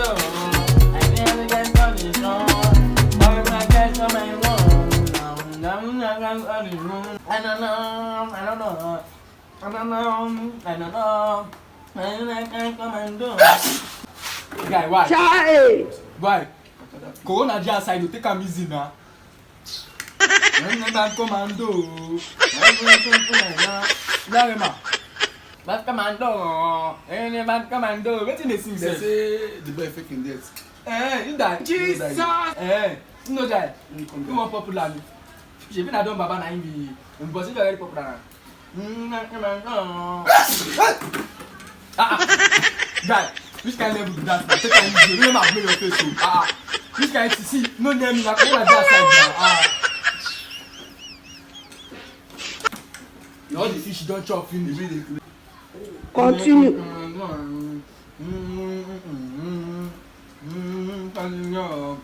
I never get condition. All my guys on my own. I don't know. I can't come and do. Guy, why? Chai! Why? Corona just outside to take a easy now. Bad commando. Bad commando. Any bad commando. What in the sing? They say the boy faking this. You die. Jesus! You know that. You more popular. J'ai vu la dame baba na imbi. On bosse very popular. Guy, which kind of level do that? Take a easy. You never play your face. Which kind of see? No name me like all of that side. All the fish don't chop finish. Continue. Continue.